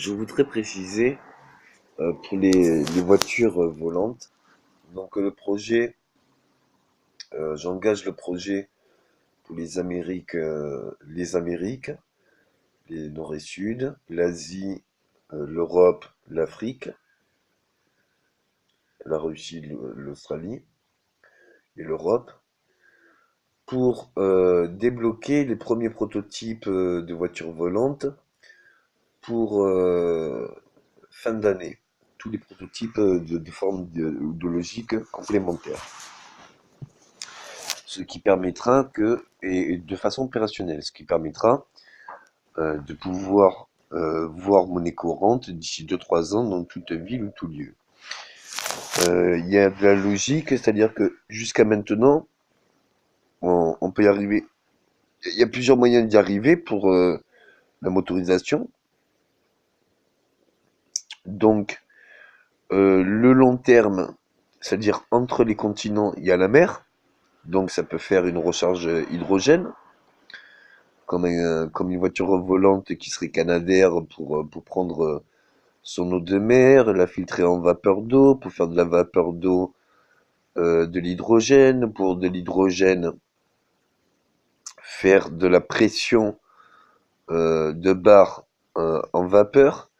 je voudrais préciser pour les voitures volantes. Donc le projet, j'engage le projet pour les Amériques, les Nord et Sud, l'Asie, l'Europe, l'Afrique, la Russie, l'Australie et l'Europe, pour débloquer les premiers prototypes de voitures volantes pour fin d'année. Tous les prototypes de forme de logique complémentaire. Ce qui permettra et de façon opérationnelle, ce qui permettra de pouvoir voir monnaie courante d'ici 2-3 ans dans toute ville ou tout lieu. Il y a de la logique, c'est-à-dire que jusqu'à maintenant, on peut y arriver. Il y a plusieurs moyens d'y arriver pour la motorisation. Donc, le long terme, c'est-à-dire entre les continents, il y a la mer. Donc, ça peut faire une recharge hydrogène, comme une voiture volante qui serait canadaire pour prendre son eau de mer, la filtrer en vapeur d'eau, pour faire de la vapeur d'eau, de l'hydrogène, pour de l'hydrogène, faire de la pression de bar en vapeur,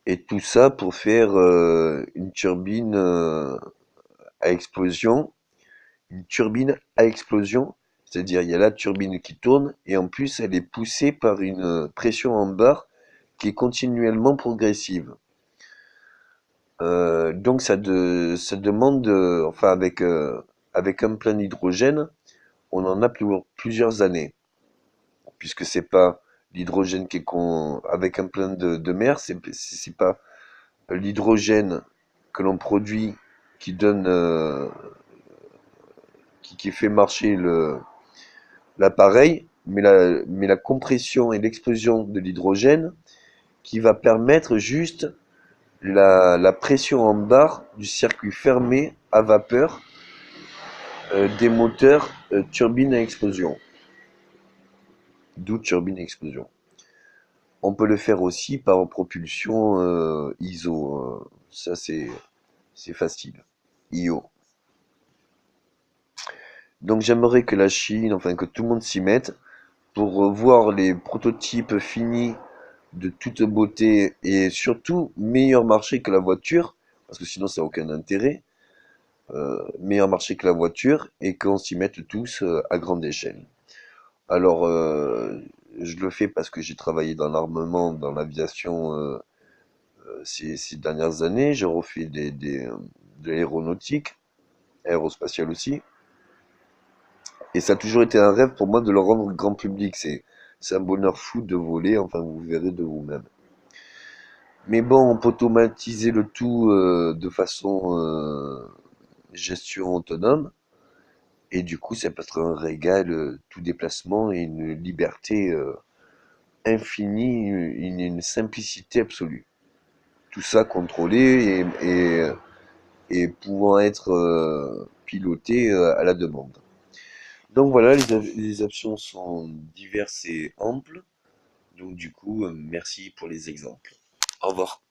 et tout ça pour faire une turbine à explosion. Une turbine à explosion, c'est-à-dire il y a la turbine qui tourne, et en plus elle est poussée par une pression en barre qui est continuellement progressive. Donc ça demande, enfin avec un plein d'hydrogène, on en a pour plusieurs années, puisque c'est pas l'hydrogène qui est avec un plein de mer, c'est pas l'hydrogène que l'on produit qui donne, qui fait marcher l'appareil, mais la compression et l'explosion de l'hydrogène qui va permettre juste la pression en barre du circuit fermé à vapeur des moteurs turbine à explosion, d'où turbine à explosion. On peut le faire aussi par propulsion ISO, ça c'est facile, IO. Donc j'aimerais que la Chine, enfin que tout le monde s'y mette pour voir les prototypes finis de toute beauté et surtout meilleur marché que la voiture, parce que sinon ça n'a aucun intérêt. Meilleur marché que la voiture et qu'on s'y mette tous à grande échelle. Alors, je le fais parce que j'ai travaillé dans l'armement, dans l'aviation ces dernières années. J'ai refait de l'aéronautique, aérospatiale aussi. Et ça a toujours été un rêve pour moi de le rendre grand public. C'est un bonheur fou de voler, enfin vous verrez de vous-même. Mais bon, on peut automatiser le tout de façon gestion autonome. Et du coup, ça peut être un régal, tout déplacement et une liberté infinie, une simplicité absolue. Tout ça contrôlé et pouvant être piloté à la demande. Donc voilà, les options sont diverses et amples. Donc du coup, merci pour les exemples. Au revoir.